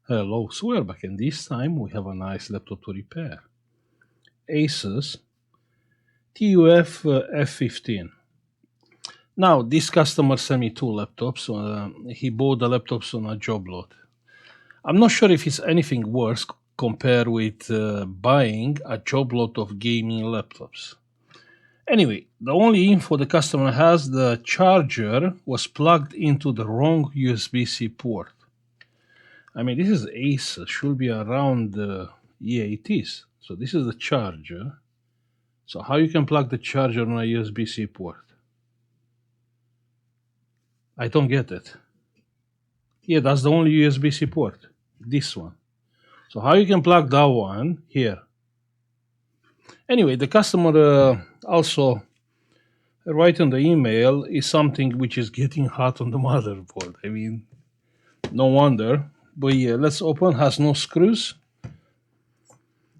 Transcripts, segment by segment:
Hello, so we're back, and this time we have a nice laptop to repair. Asus TUF F15. Now, this customer sent me two laptops. He bought the laptops on a job lot. I'm not sure if it's anything worse compared with buying a job lot of gaming laptops. Anyway, the only info the customer has, the charger was plugged into the wrong USB-C port. I mean, this is Asus, should be around, yeah, it is. So this is the charger. So how you can plug the charger on a USB-C port? I don't get it. Yeah, that's the only USB-C port, this one. So how you can plug that one here? Anyway, the customer also write in the email is something which is getting hot on the motherboard. I mean, no wonder. But yeah, let's open, has no screws.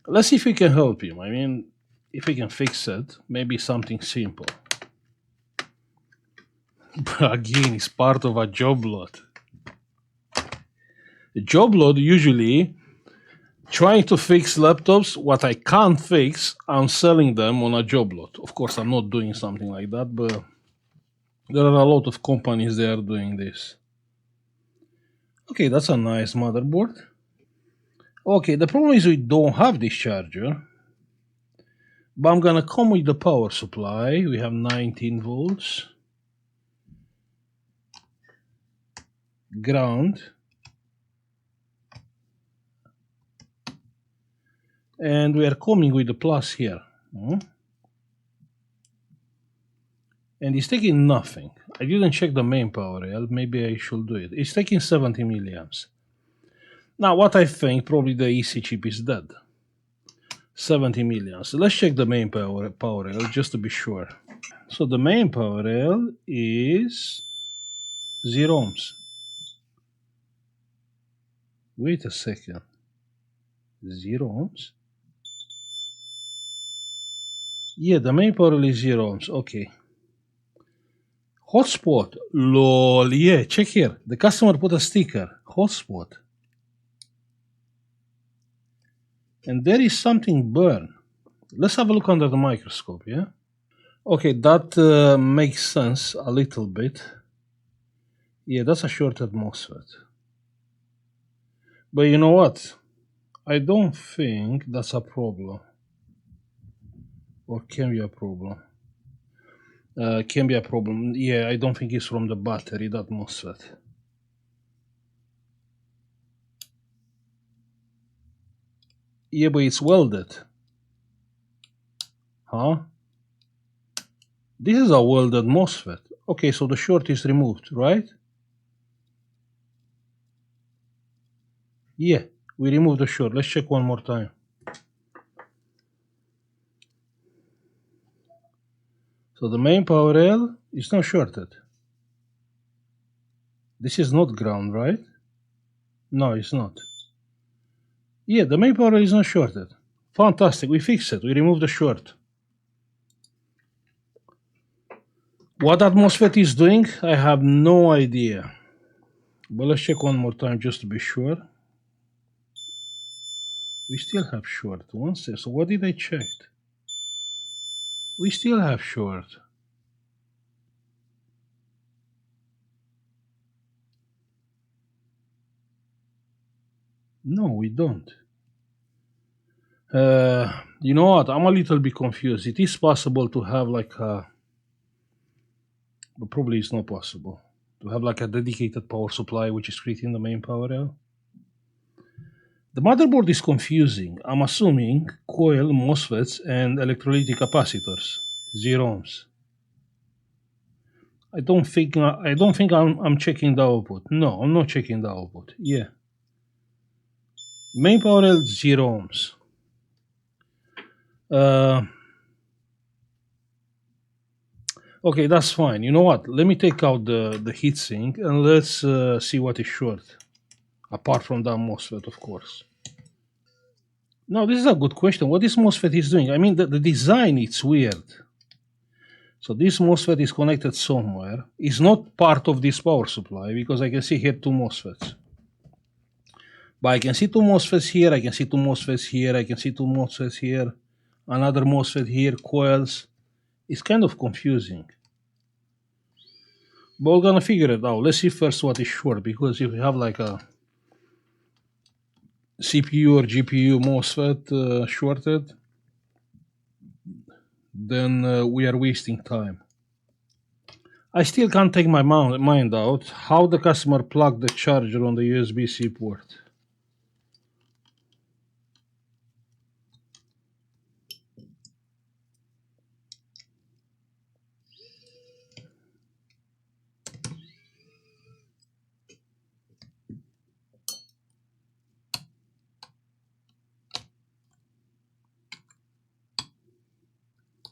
Let's see if we can help him. I mean, if we can fix it, maybe something simple. But again, it's part of a job lot. A job lot usually trying to fix laptops. What I can't fix, I'm selling them on a job lot. Of course, I'm not doing something like that, but there are a lot of companies that are doing this. Okay, that's a nice motherboard. Okay, the problem is we don't have this charger, but I'm gonna come with the power supply. We have 19 volts. Ground. And we are coming with the plus here. And it's taking nothing. I didn't check the main power rail. Maybe I should do it. It's taking 70 milliamps. Now, what I think, probably the EC chip is dead. 70 milliamps. Let's check the main power rail just to be sure. So the main power rail is 0 ohms. Wait a second. 0 ohms? Yeah, the main power rail is 0 ohms. Okay. Hotspot. Lol. Yeah, check here. The customer put a sticker. Hotspot. And there is something burned. Let's have a look under the microscope, yeah? Okay, that makes sense a little bit. Yeah, that's a shorted Mosfet. But you know what? I don't think that's a problem. Or can be a problem. Can be a problem. Yeah, I don't think it's from the battery, that Mosfet. Yeah, but it's welded. Huh? This is a welded Mosfet. Okay, so the short is removed, right? Yeah, we removed the short. Let's check one more time. So the main power rail is not shorted. This is not ground, right? No, it's not. Yeah, the main power rail is not shorted. Fantastic, we fixed it. We removed the short. What that Mosfet is doing, I have no idea. But let's check one more time just to be sure. We still have short. One second. So what did I check? We still have short. No, we don't. You know what? I'm a little bit confused. It is possible to have like a... But probably it's not possible. To have like a dedicated power supply which is creating the main power rail. The motherboard is confusing. I'm assuming coil, MOSFETs, and electrolytic capacitors. 0 ohms. I don't think I'm checking the output. No, I'm not checking the output. Yeah. Main power rail 0 ohms. Okay, that's fine. You know what? Let me take out the heatsink and let's see what is short. Apart from that MOSFET, of course. No, this is a good question. What this MOSFET is doing? I mean, the design, it's weird. So this MOSFET is connected somewhere. It's not part of this power supply because I can see here two MOSFETs. But I can see two MOSFETs here, I can see two MOSFETs here, I can see two MOSFETs here, another MOSFET here, coils. It's kind of confusing. But we're gonna figure it out. Let's see first what is short, because if we have like a CPU or GPU MOSFET shorted, then we are wasting time. I still can't take my mind out how the customer plugged the charger on the USB-C port.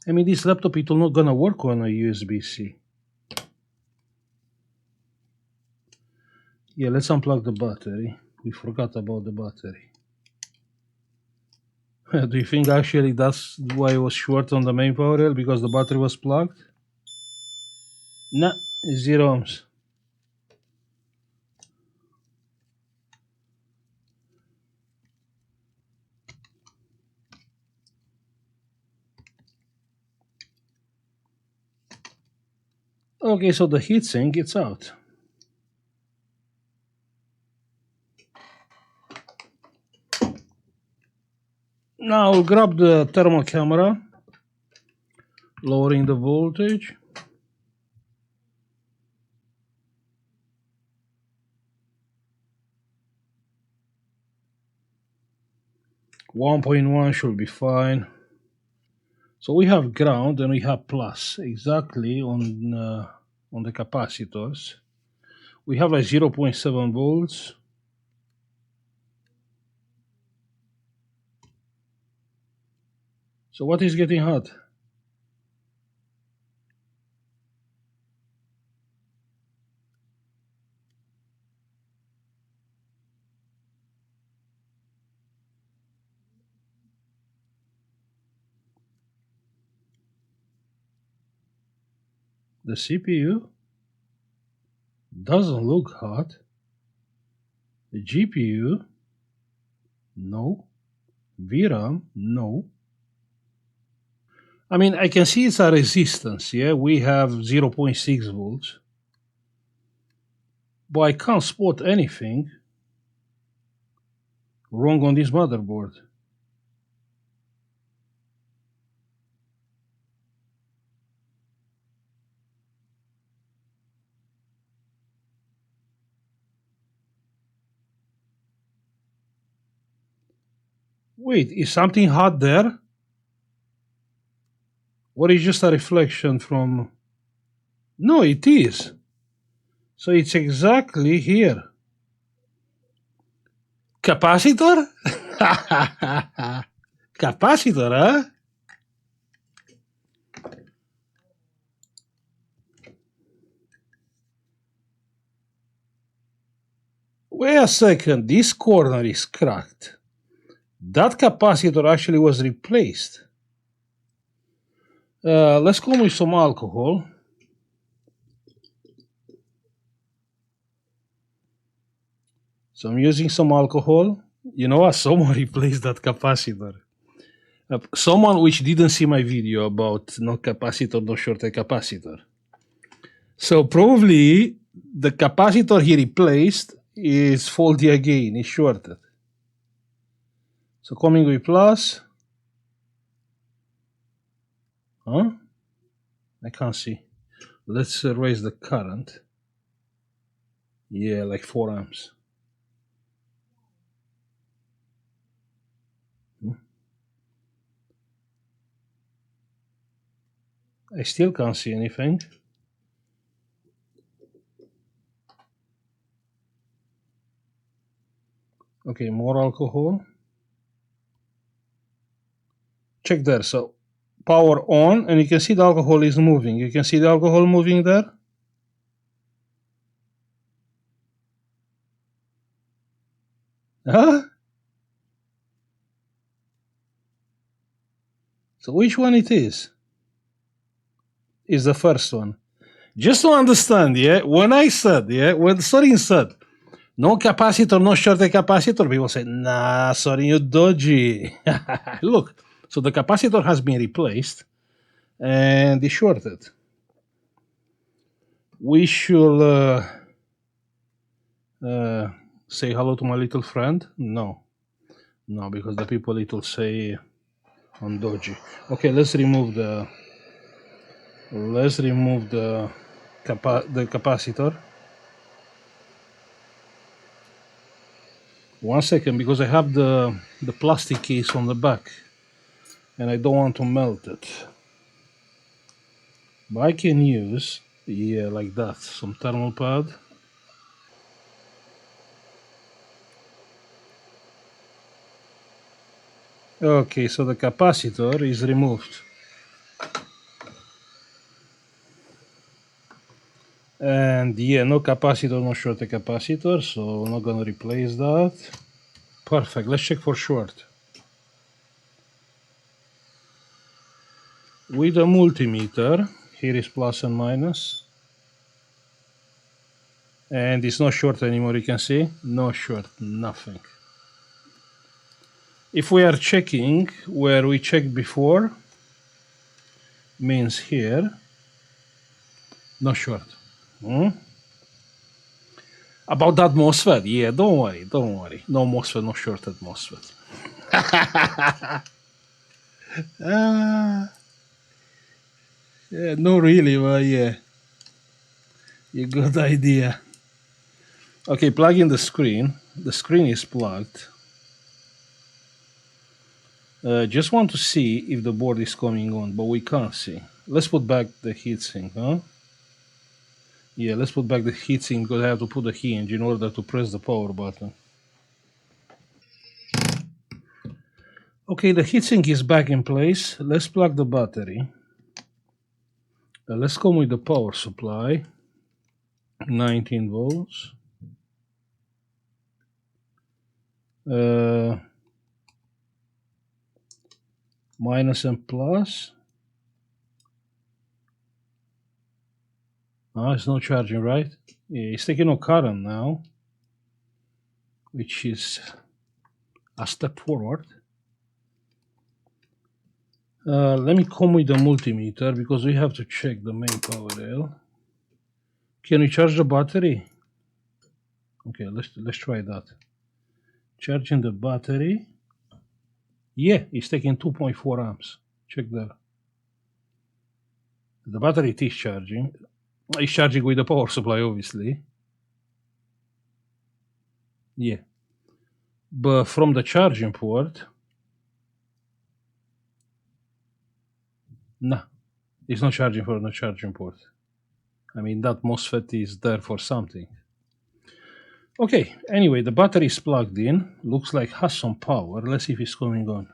I mean, this laptop, it will not gonna work on a USB-C. Yeah, let's unplug the battery. We forgot about the battery. Do you think actually that's why it was short on the main power rail? Because the battery was plugged? Nah, 0 ohms. Okay, so the heatsink, it's out. Now I'll grab the thermal camera, lowering the voltage. .1 should be fine. So we have ground and we have plus exactly on the capacitors. We have like 0.7 volts. So what is getting hot? The CPU doesn't look hot. The GPU, no. VRAM, no. I mean, I can see it's a resistance, yeah? We have 0.6 volts. But I can't spot anything wrong on this motherboard. Wait, is something hot there? Or is just a reflection from... No, it is. So it's exactly here. Capacitor? Capacitor, huh? Wait a second, this corner is cracked. That capacitor actually was replaced. Let's come with some alcohol. So I'm using some alcohol. You know what? Someone replaced that capacitor. Someone which didn't see my video about no capacitor, no shorted capacitor. So probably the capacitor he replaced is faulty again, is shorted. So coming with plus. Huh? I can't see. Let's raise the current. Yeah, like 4 amps. I still can't see anything. Okay, more alcohol. Check there. So power on, and you can see the alcohol is moving. You can see the alcohol moving there. Huh? So which one it is? Is the first one. Just to understand, yeah, when I said, yeah, when Sorin said No capacitor, no short a capacitor. People say, nah, sorry, you dodgy. Look, so the capacitor has been replaced and is shorted. We should say hello to my little friend. No, because the people little say I'm dodgy. Okay, let's remove the capacitor. 1 second, because I have the plastic case on the back and I don't want to melt it. But I can use, yeah, like that, some thermal pad. Okay, so the capacitor is removed. And yeah, no capacitor, no short a capacitor, so I'm not gonna replace that. Perfect, let's check for short. With a multimeter, here is plus and minus. And it's not short anymore, you can see. No short, nothing. If we are checking where we checked before, means here, no short. About that MOSFET, yeah, don't worry. No MOSFET, no shorted MOSFET. Yeah, no really, but yeah. A good idea. Okay, plug in the screen. The screen is plugged. Just want to see if the board is coming on, but we can't see. Let's put back the heatsink, huh? Yeah, let's put back the heatsink because I have to put the hinge in order to press the power button. Okay, the heatsink is back in place. Let's plug the battery. Let's come with the power supply. 19 volts. Minus and plus. It's not charging, right? Yeah, it's taking no current now, which is a step forward. Let me come with the multimeter because we have to check the main power rail. Can we charge the battery? Okay, let's try that. Charging the battery. Yeah, it's taking 2.4 amps. Check there. The battery is charging. It's charging with the power supply, obviously. Yeah. But from the charging port, nah, it's not charging from the charging port. I mean, that MOSFET is there for something. Okay, anyway, the battery is plugged in. Looks like has some power. Let's see if it's coming on.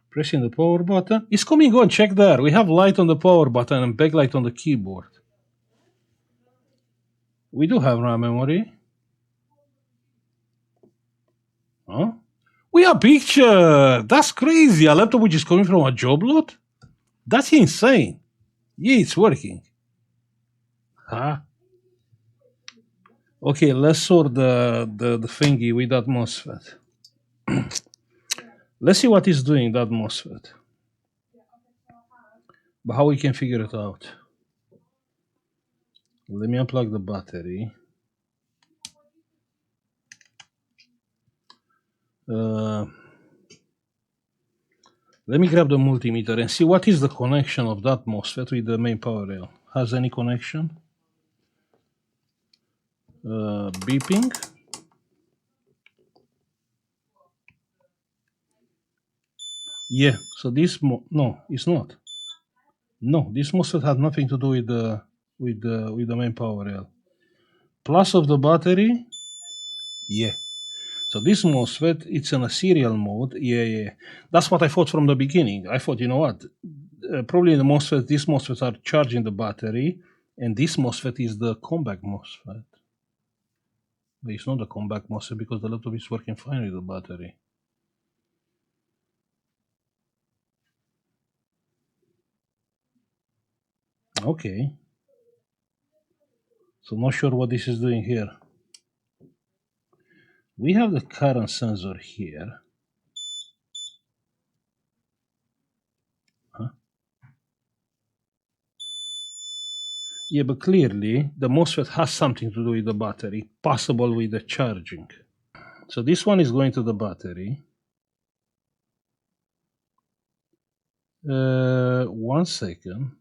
Pressing the power button. It's coming on, check there. We have light on the power button and backlight on the keyboard. We do have RAM memory. Huh? We have picture! That's crazy. A laptop which is coming from a job lot? That's insane. Yeah, it's working. Huh? Okay, let's sort the thingy with that MOSFET. Let's see what is doing that MOSFET. But how we can figure it out? Let me unplug the battery. Let me grab the multimeter and see what is the connection of that MOSFET with the main power rail. Has any connection? Beeping. Yeah, so this no, it's not. No, this MOSFET had nothing to do with the main power rail. Plus of the battery, yeah. So this MOSFET, it's in a serial mode. Yeah. That's what I thought from the beginning. I thought, you know what? Probably the MOSFET, these MOSFETs are charging the battery, and this MOSFET is the comeback MOSFET. But it's not the comeback MOSFET because the laptop is working fine with the battery. Okay. So not sure what this is doing here. We have the current sensor here. Huh? Yeah, but clearly the MOSFET has something to do with the battery, possible with the charging. So this one is going to the battery. 1 second.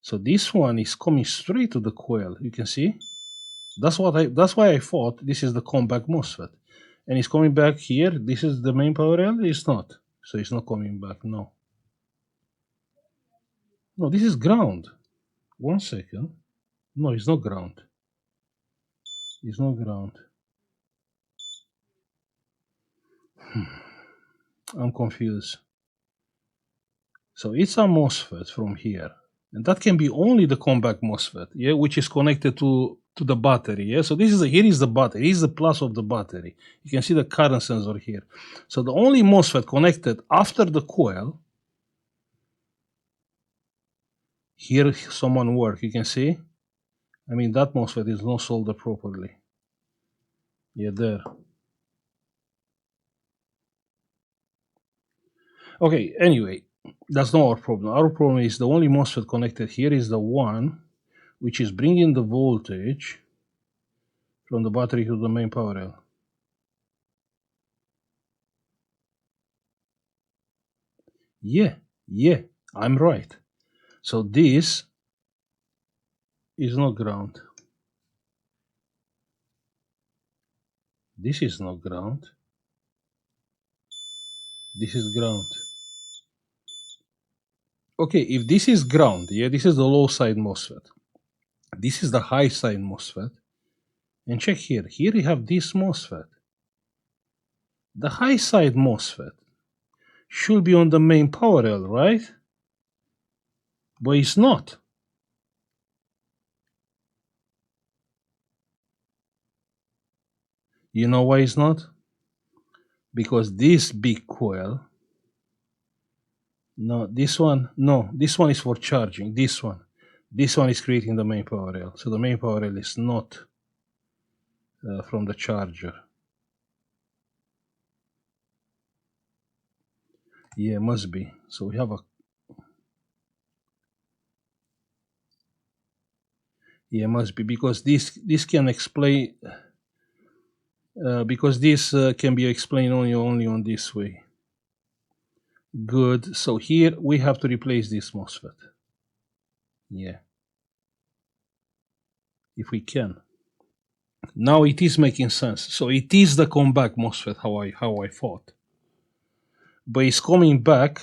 So this one is coming straight to the coil. You can see. That's why I thought this is the compact MOSFET, and it's coming back here. This is the main power rail. It's not. So it's not coming back. No. No, this is ground. 1 second. No, it's not ground. It's not ground. I'm confused. So it's a MOSFET from here. And that can be only the compact MOSFET, yeah, which is connected to the battery. Yeah, so here is the battery. Here is the plus of the battery. You can see the current sensor here. So the only MOSFET connected after the coil. Here someone work. You can see. I mean that MOSFET is not soldered properly. Yeah, there. Okay. Anyway, that's not our problem. Our problem is the only MOSFET connected here is the one which is bringing the voltage from the battery to the main power rail. Yeah, I'm right. So this is not ground. This is not ground. This is ground. Okay, if this is ground, yeah, this is the low side MOSFET. This is the high side MOSFET. And check here. Here you have this MOSFET. The high side MOSFET should be on the main power rail, right? But it's not. You know why it's not? Because this big coil, this one is for charging. This one is creating the main power rail. So the main power rail is not from the charger. Yeah, must be. So we have a. Yeah, must be, because this can explain. Because this can be explained only on this way. Good. So here we have to replace this MOSFET. Yeah. If we can. Now it is making sense. So it is the compact MOSFET how I thought. But it's coming back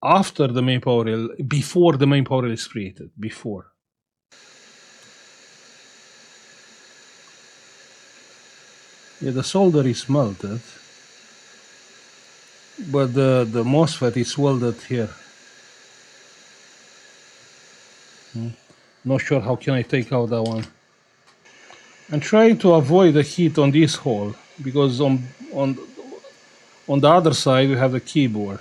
after the main power rail, before the main power rail is created. Before. Yeah, the solder is melted. But the MOSFET is welded here. Not sure how can I take out that one. I'm trying to avoid the heat on this hole, because on the other side we have the keyboard.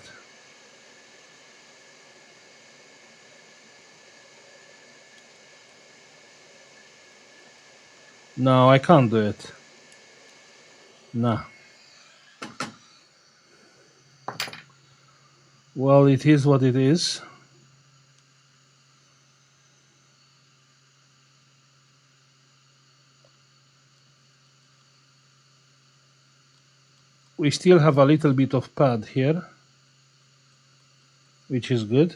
No, I can't do it. Nah. Well, it is what it is. We still have a little bit of pad here, which is good.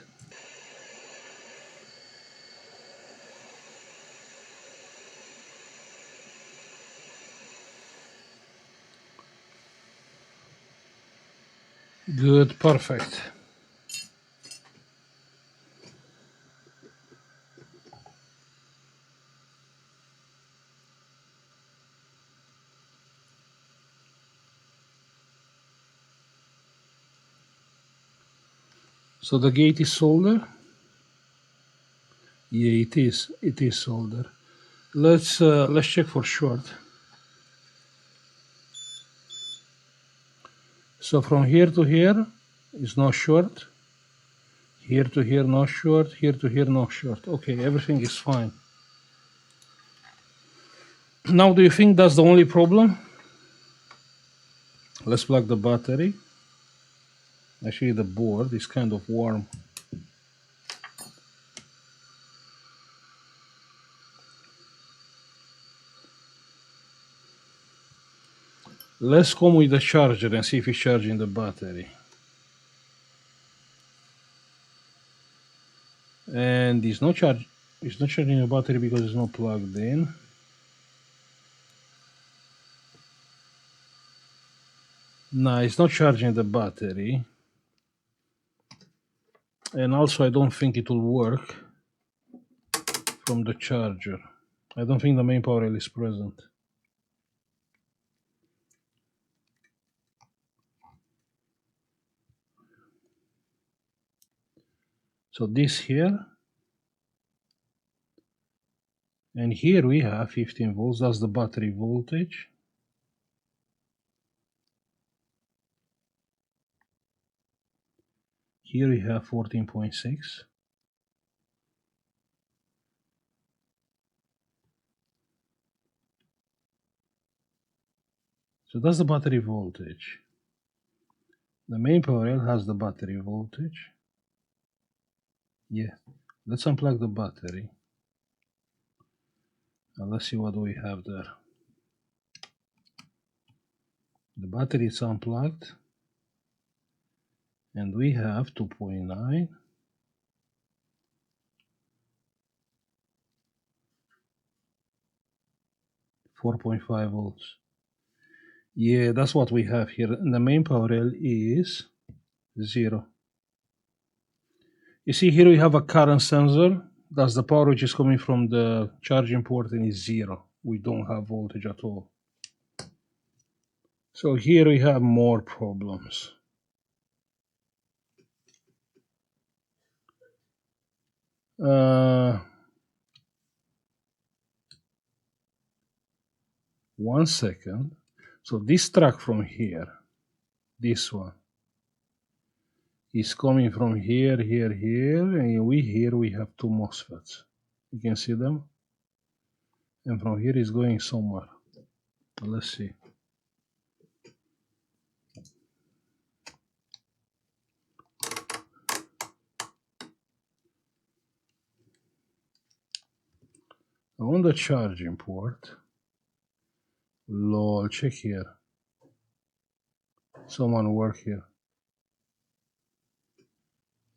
Good, perfect. So the gate is soldered? Yeah, it is. It is soldered. Let's check for short. So from here to here is no short. Here to here no short. Here to here no short. Okay, everything is fine. Now, do you think that's the only problem? Let's plug the battery. Actually, the board is kind of warm. Let's come with the charger and see if it's charging the battery. And it's not charging the battery because it's not plugged in. No, it's not charging the battery. And also I don't think it will work from the charger. I don't think the main power rail is present. So this here, and here we have 15 volts, that's the battery voltage. Here we have 14.6. So that's the battery voltage. The main power rail has the battery voltage. Yeah, let's unplug the battery. Now let's see what we have there. The battery is unplugged. And we have 2.9. 4.5 volts. Yeah, that's what we have here. And the main power rail is 0. You see here we have a current sensor. That's the power which is coming from the charging port and is 0. We don't have voltage at all. So here we have more problems. One second. So this track from here, this one, is coming from here, and we have two MOSFETs. You can see them? And from here is going somewhere. Let's see. On the charging port, lol, check here. Someone work here.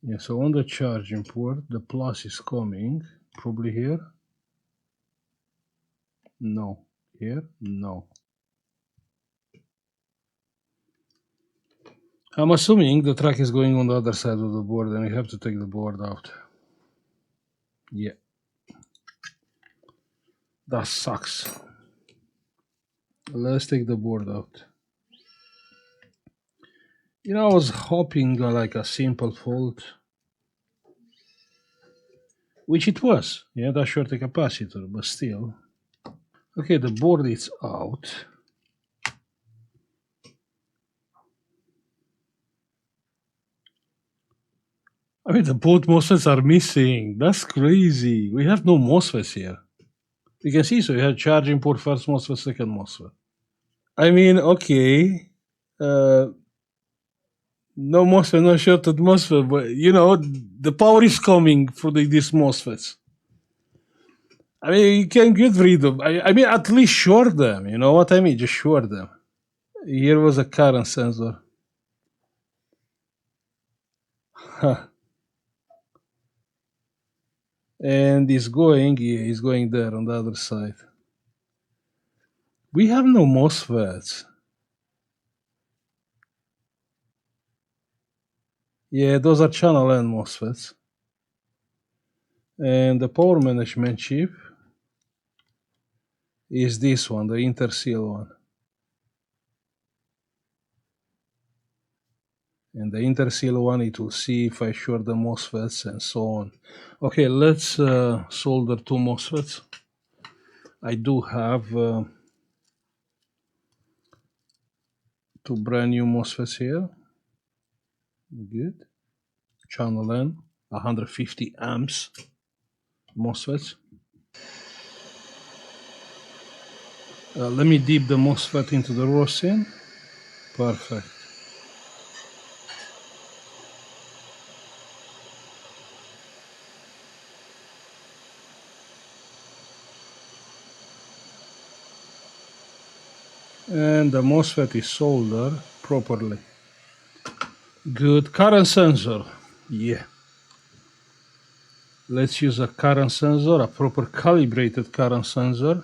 Yeah, so on the charging port, the plus is coming, probably here. No. Here? No. I'm assuming the track is going on the other side of the board and we have to take the board out. Yeah. That sucks. Let's take the board out. You know, I was hoping like a simple fault, which it was. Yeah, that short a capacitor, but still. Okay, the board is out. I mean, the both MOSFETs are missing. That's crazy. We have no MOSFETs here. You can see, so you have charging port, first MOSFET, second MOSFET. I mean, okay. No MOSFET, no shorted MOSFET, but you know, the power is coming for these MOSFETs. I mean, you can get rid of, I mean, at least short them. You know what I mean? Just short them. Here was a current sensor. Huh. And it's going, yeah, it's going there on the other side. We have no MOSFETs. Yeah, those are channel N MOSFETs. And the power management chip is this one, the interseal one. And the interseal one, it will see if I short the MOSFETs and so on. Okay, let's solder two MOSFETs. I do have two brand new MOSFETs here. Good. Channel N, 150 amps MOSFETs. Let me dip the MOSFET into the rosin. Perfect. And the MOSFET is soldered properly. Good. Current sensor. Yeah. Let's use a current sensor, a proper calibrated current sensor.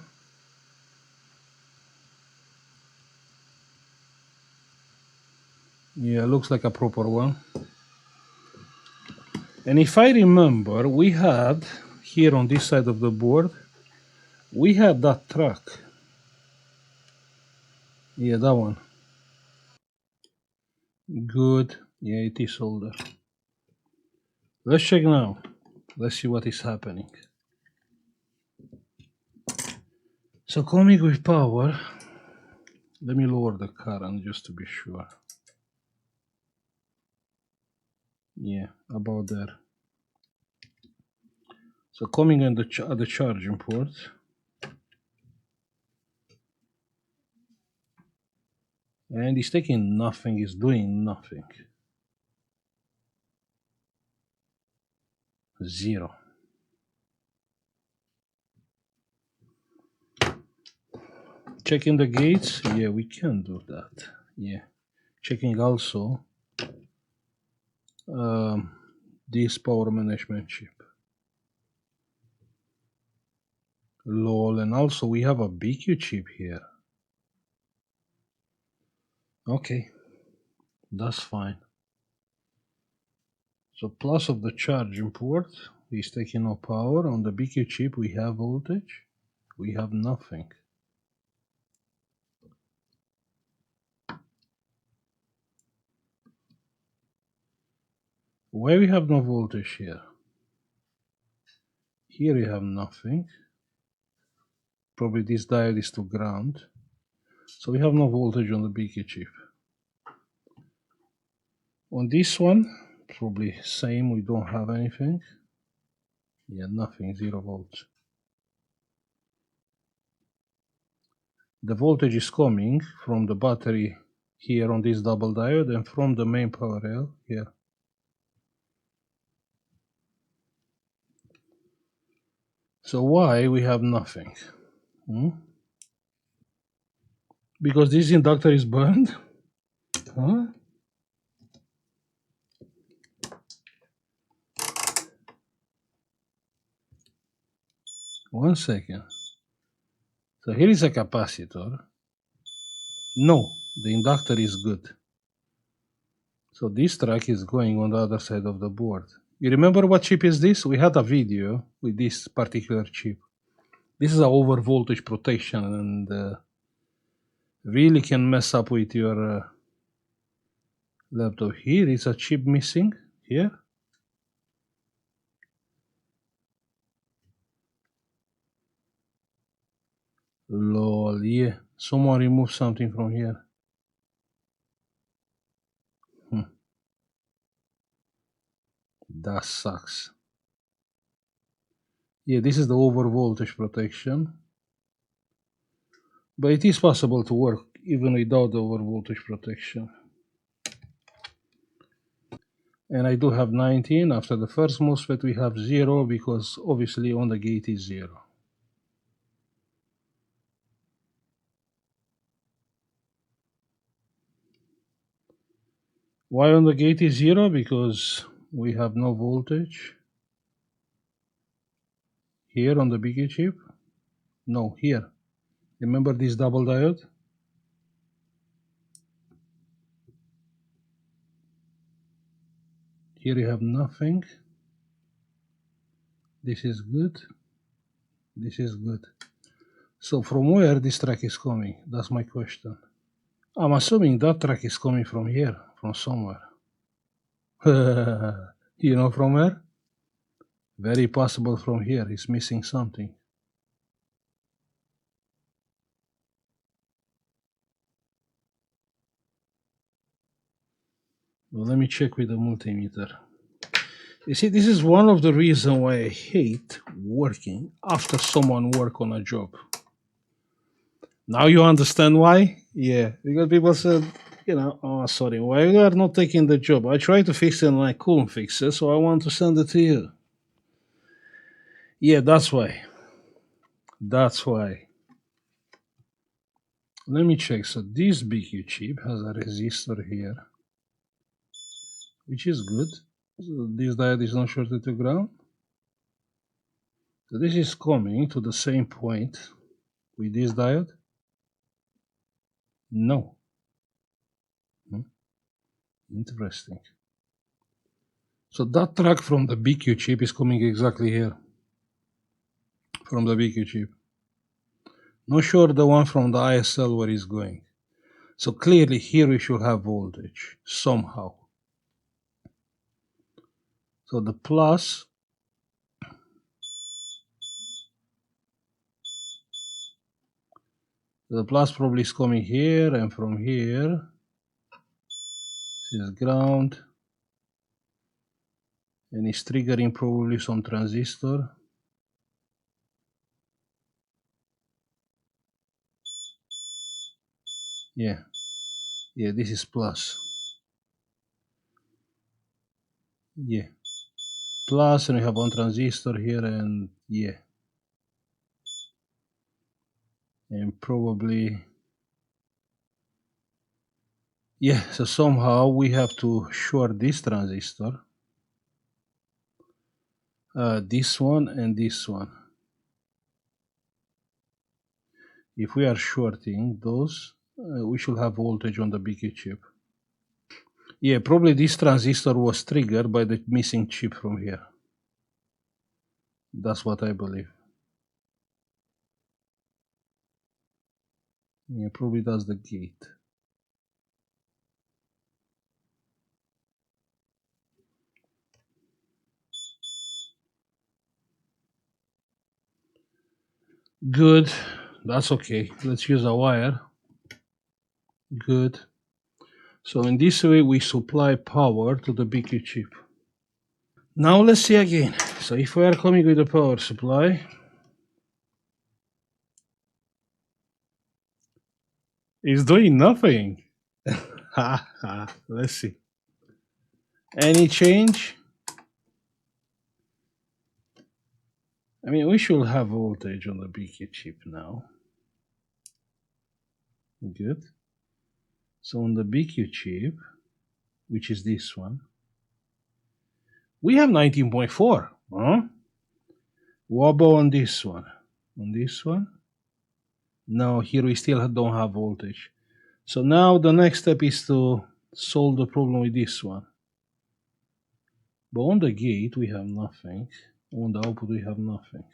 Yeah, looks like a proper one. And if I remember, we had here on this side of the board, we had that track. Yeah, that one. Good. Yeah, it is soldered. Let's check now. Let's see what is happening. So coming with power, let me lower the current just to be sure. Yeah, about there. So coming in at the charging port. And it's taking nothing, it's doing nothing. 0. Checking the gates, yeah, we can do that. Yeah. Checking also this power management chip. Lol, and also we have a BQ chip here. Okay, that's fine. So plus of the charging port is taking no power. On the BQ chip we have voltage, we have nothing. Why we have no voltage here? Here we have nothing. Probably this diode is to ground. So we have no voltage on the BQ chip. On this one, probably same, we don't have anything. Yeah, nothing, 0 volts. The voltage is coming from the battery here on this double diode and from the main power rail here. So why we have nothing? Because this inductor is burned? Huh? One second. So here is a capacitor. No, the inductor is good. So this track is going on the other side of the board. You remember what chip is this? We had a video with this particular chip. This is a over voltage protection and really can mess up with your laptop. Here is a chip missing here. Lol, yeah. Someone removed something from here. That sucks. Yeah, this is the over voltage protection. But it is possible to work even without the over voltage protection. And I do have 19. After the first MOSFET we have 0 because obviously on the gate is 0. Why on the gate is 0? Because we have no voltage. Here on the BQ chip? No, here. Remember this double diode? Here you have nothing. This is good. This is good. So from where this track is coming? That's my question. I'm assuming that track is coming from here, from somewhere. You know from where? Very possible from here. It's missing something. Well, let me check with the multimeter. You see, this is one of the reasons why I hate working after someone work on a job. Now you understand why? Yeah, because people said, Oh, sorry, why you are not taking the job? I tried to fix it and I couldn't fix it, so I want to send it to you. Yeah, that's why. That's why. Let me check. So this BQ chip has a resistor here, which is good. So this diode is not shorted to ground. So this is coming to the same point with this diode. No. Interesting. So that track from the BQ chip is coming exactly here. From the BQ chip. Not sure the one from the ISL where it's going. So clearly here we should have voltage somehow. So the plus probably is coming here, and from here is ground, and it's triggering probably some transistor. Yeah, this is plus. Yeah, plus, and we have one transistor here, and yeah, and probably yeah. So somehow we have to short this transistor, this one and this one. If we are shorting those, we should have voltage on the BQ chip. Yeah, probably this transistor was triggered by the missing chip from here. That's what I believe. Yeah, probably that's the gate. Good. That's okay. Let's use a wire. Good. So in this way, we supply power to the BQ chip. Now let's see again. So if we are coming with a power supply, it's doing nothing. Let's see. Any change? I mean, we should have voltage on the BQ chip now. Good. So on the BQ chip, which is this one, we have 19.4. Huh? What about on this one? On this one? No, here we still don't have voltage. So now the next step is to solve the problem with this one. But on the gate we have nothing. On the output we have nothing.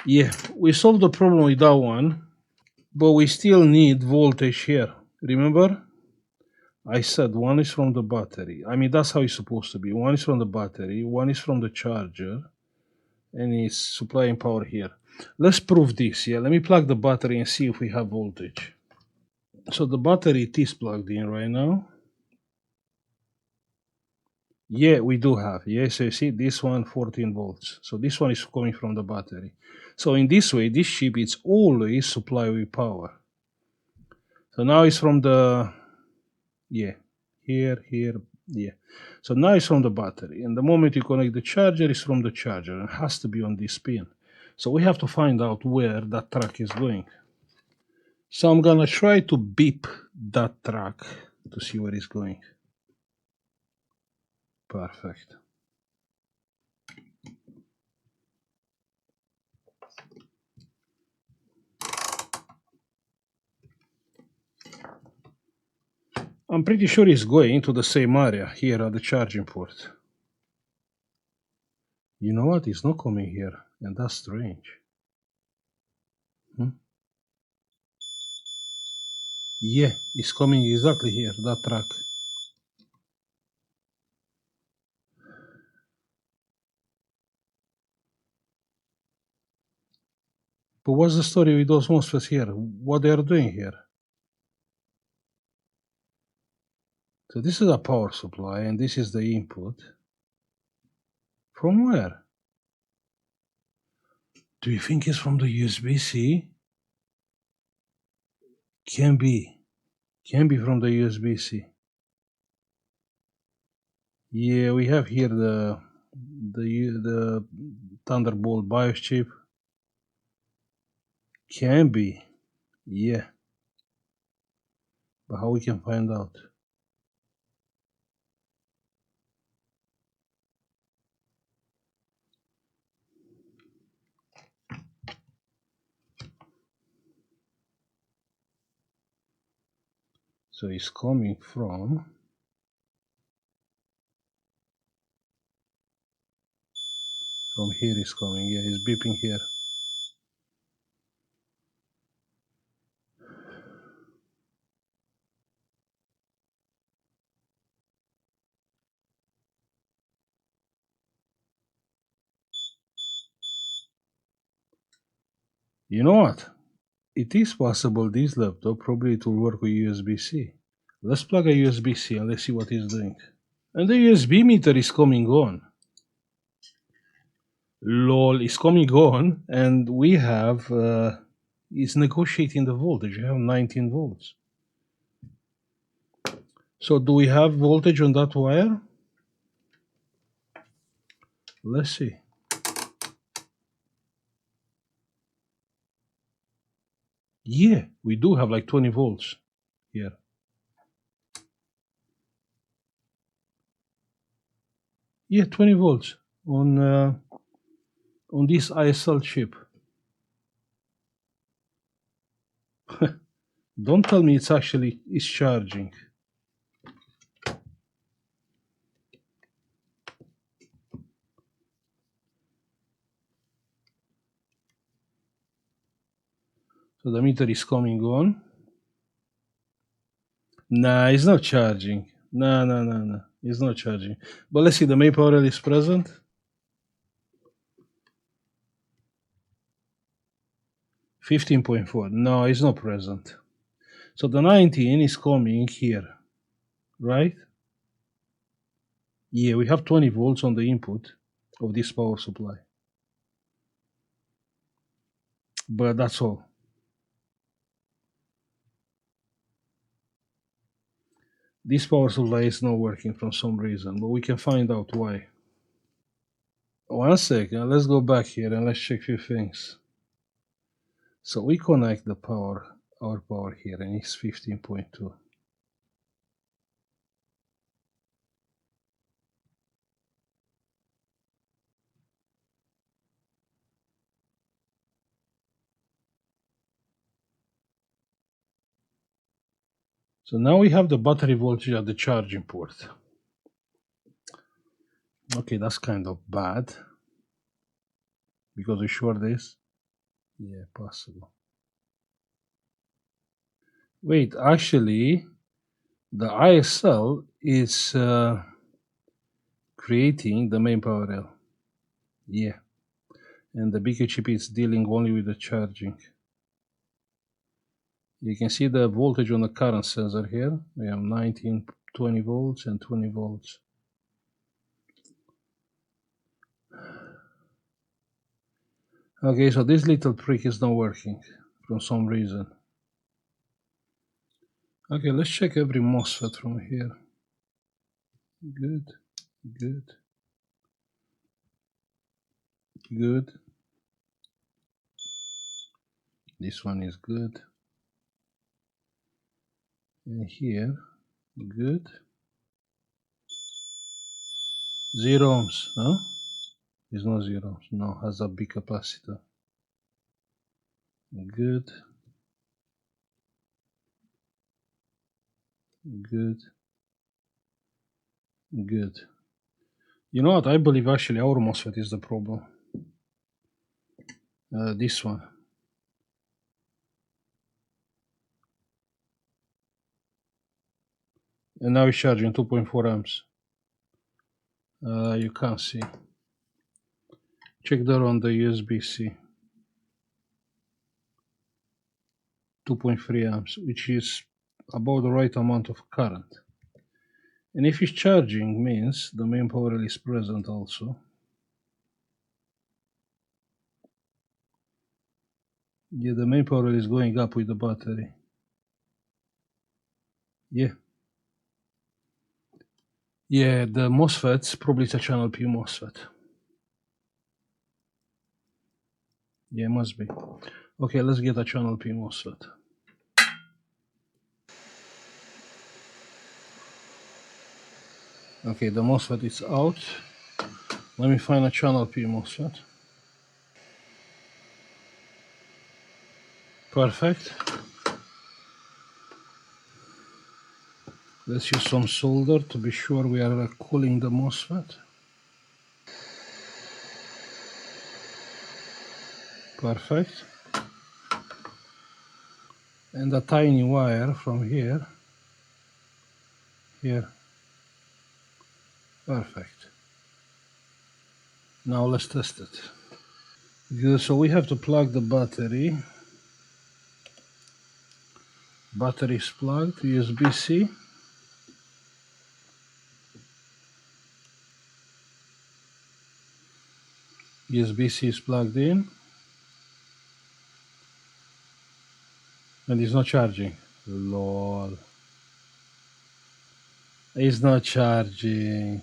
Yeah, we solved the problem with that one, but we still need voltage here. Remember? I said one is from the battery. I mean, that's how it's supposed to be. One is from the battery, one is from the charger, and it's supplying power here. Let's prove this. Yeah, let me plug the battery and see if we have voltage. So the battery is plugged in right now. Yeah, we do have. Yes, you see this one 14 volts. So this one is coming from the battery. So in this way, this chip is always supplied with power. So now it's from the, yeah, here, yeah. So now it's from the battery. And the moment you connect the charger, it's from the charger. And it has to be on this pin. So we have to find out where that track is going. So I'm gonna try to beep that track to see where it's going. Perfect. I'm pretty sure it's going to the same area here at the charging port. You know what? It's not coming here, and that's strange. Yeah, it's coming exactly here, that track. But what's the story with those MOSFETs here? What they are doing here? So this is a power supply, and this is the input. From where? Do you think it's from the USB-C? Can be from the USB-C. Yeah, we have here the Thunderbolt BIOS chip. Can be, yeah. But how we can find out? So it's coming from here. It's coming. Yeah, it's beeping here. You know what? It is possible this laptop probably it will work with USB-C. Let's plug a USB-C and let's see what it's doing. And the USB meter is coming on. LOL is coming on, and we have is negotiating the voltage. We have 19 volts. So do we have voltage on that wire? Let's see. Yeah, we do have like 20 volts here. Yeah, 20 volts on this ISL chip. Don't tell me it's charging. So the meter is coming on. Nah, it's not charging. No. It's not charging. But let's see, the main power rail is present. 15.4. No, it's not present. So the 19 is coming here, right? Yeah, we have 20 volts on the input of this power supply. But that's all. This power supply is not working for some reason, but we can find out why. One second, let's go back here and let's check a few things. So we connect the power, our power here, and it's 15.2. So now we have the battery voltage at the charging port. Okay, that's kind of bad. Because we short this? Yeah, possible. Wait, actually, the ISL is creating the main power rail. Yeah. And the bigger chip is dealing only with the charging. You can see the voltage on the current sensor here. We have 19, 20 volts and 20 volts. Okay, so this little trick is not working for some reason. Okay, let's check every MOSFET from here. Good. This one is good. And here, good. 0 ohms, huh? It's not 0 ohms, no, has a big capacitor. Good. You know what? I believe actually our MOSFET is the problem. This one. And now it's charging 2.4 amps. You can't see. Check that on the USB-C. 2.3 amps, which is about the right amount of current. And if it's charging, means the main power rail is present also. Yeah, the main power rail is going up with the battery. Yeah. Yeah, the MOSFETs, probably it's a channel P MOSFET. Yeah, must be. Okay, let's get a channel P MOSFET. Okay, the MOSFET is out. Let me find a channel P MOSFET. Perfect. Let's use some solder to be sure we are cooling the MOSFET. Perfect. And a tiny wire from here. Here. Perfect. Now let's test it. Good, so we have to plug the battery. Battery is plugged, USB-C. USB-C is plugged in. And it's not charging. Lol. It's not charging.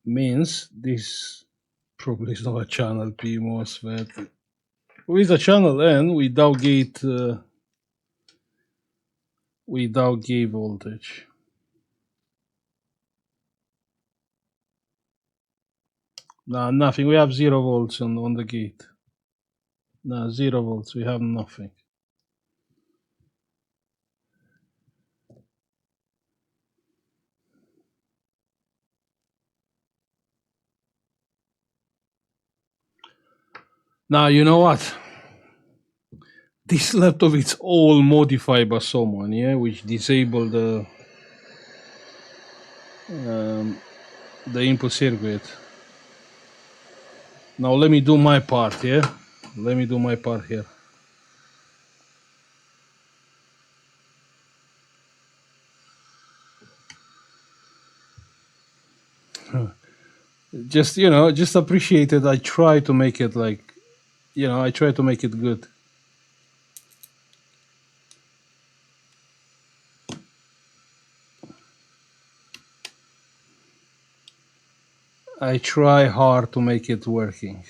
Means this probably is not a channel P MOSFET. With a channel N without gate voltage. No, nothing. We have 0 volts on the gate. No, 0 volts. We have nothing. Now, you know what? This laptop is all modified by someone, yeah, which disabled the input circuit. Now let me do my part, yeah? Let me do my part here. Just, just appreciate it. I try to make it like, I try to make it good. I try hard to make it working.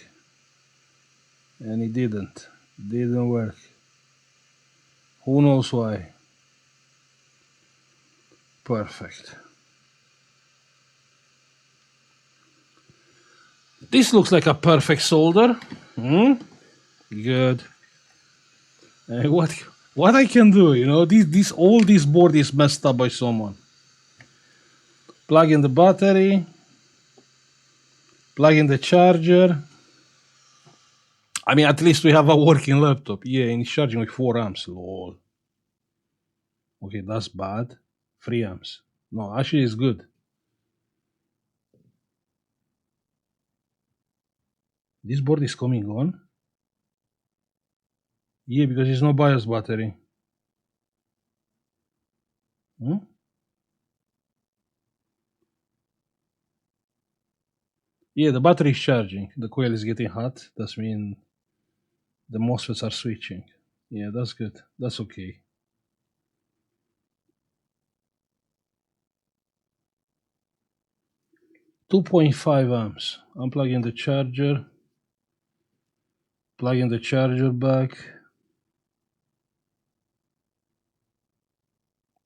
And it didn't work. Who knows why? Perfect. This looks like a perfect solder. Good. And what I can do, all this board is messed up by someone. Plug in the battery, plug in the charger. I mean, at least we have a working laptop. Yeah, and it's charging with 4 amps. Lol. Okay, that's bad. 3 amps. No, actually, it's good. This board is coming on. Yeah, because it's no BIOS battery. Yeah, the battery is charging. The coil is getting hot. That means the MOSFETs are switching. Yeah, that's good. That's okay. .5 amps. Unplug in the charger. Plug in the charger back.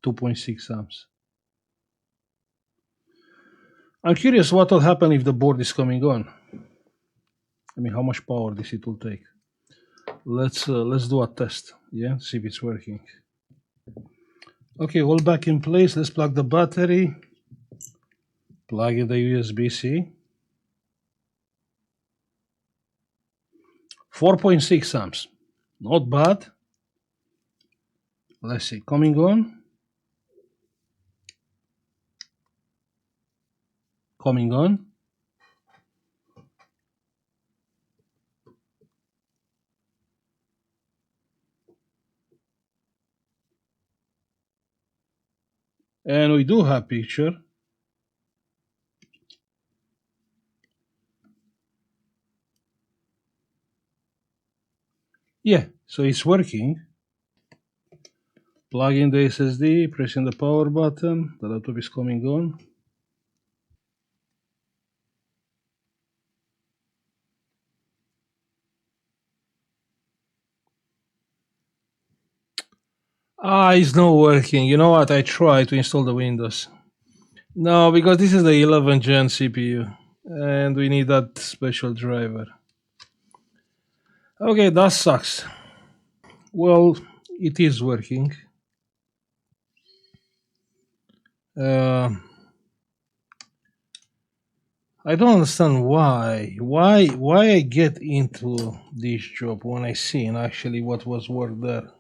2.6 amps. I'm curious what will happen if the board is coming on. I mean, how much power this it will take. Let's do a test. Yeah, see if it's working. Okay, all back in place. Let's plug the battery. Plug in the USB-C. 4.6 amps. Not bad. Let's see. Coming on. Coming on. And we do have picture. Yeah, so it's working. Plug in the SSD, pressing the power button, the laptop is coming on. It's not working. You know what? I tried to install the Windows. No, because this is the 11 gen CPU and we need that special driver. Okay, that sucks. Well, it is working. Uh, I don't understand why I get into this job when I seen actually what was work there.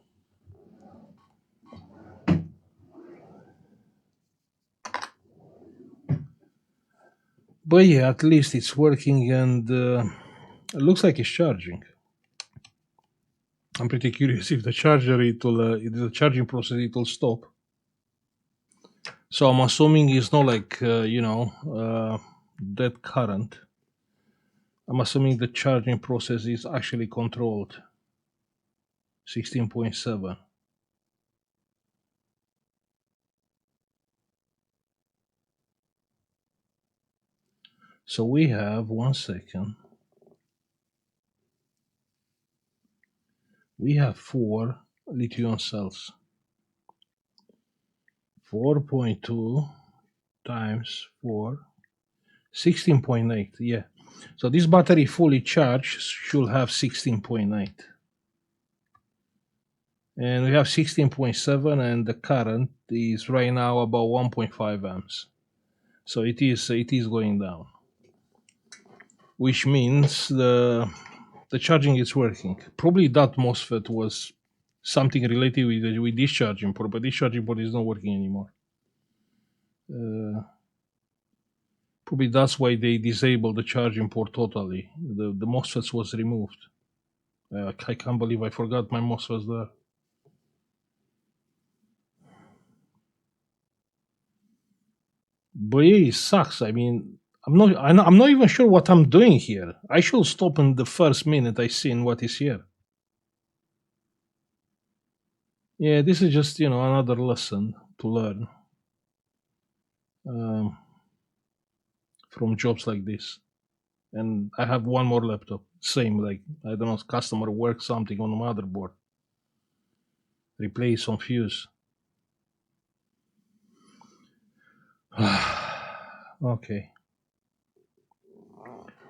But yeah, at least it's working and it looks like it's charging. I'm pretty curious if the charger if the charging process it will stop. So I'm assuming it's not like dead current. I'm assuming the charging process is actually controlled. 16.7. So we have 1 second. We have 4 lithium cells. 4.2 times 4, 16.8. Yeah. So this battery fully charged should have 16.8. And we have 16.7 and the current is right now about 1.5 amps. So it is going down, which means the charging is working. Probably that MOSFET was something related with this charging port, but this charging port is not working anymore. Probably that's why they disabled the charging port totally. The MOSFETs was removed. I can't believe I forgot my MOSFETs there. But yeah, it sucks. I mean, I'm not even sure what I'm doing here. I should stop in the first minute I seen what is here. Yeah, this is just another lesson to learn um, from jobs like this. And I have one more laptop, same like I don't know, customer work something on the motherboard, replace some fuse. Okay,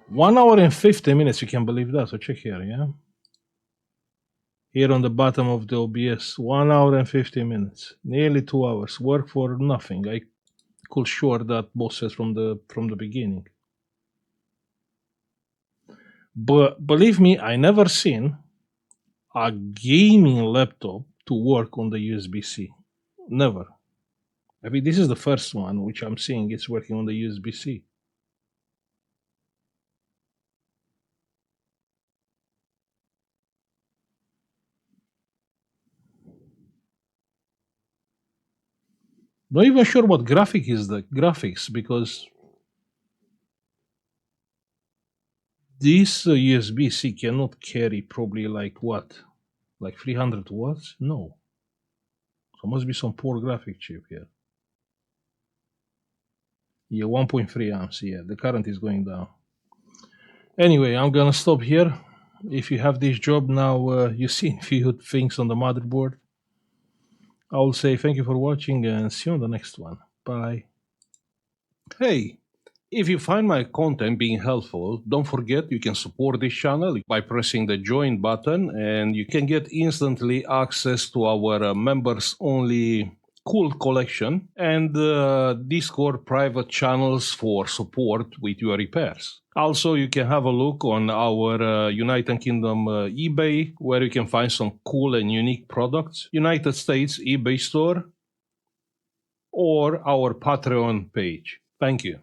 1 hour and 50 minutes. You can believe that? So check here, yeah. Here on the bottom of the OBS, 1 hour and 50 minutes, nearly 2 hours. Work for nothing. I could sure that boss says from the beginning. But believe me, I never seen a gaming laptop to work on the USB-C. Never. I mean, this is the first one which I'm seeing it's working on the USB-C. Not even sure what graphic is the graphics because this USB-C cannot carry probably like what, like 300 watts? No, so must be some poor graphic chip here. Yeah, 1.3 amps. Yeah, the current is going down. Anyway, I'm gonna stop here. If you have this job now, you see a few things on the motherboard. I will say thank you for watching and see you on the next one. Bye. Hey, if you find my content being helpful, don't forget you can support this channel by pressing the join button and you can get instantly access to our members only cool collection and Discord private channels for support with your repairs. Also, you can have a look on our United Kingdom eBay where you can find some cool and unique products, United States eBay store, or our Patreon page. Thank you.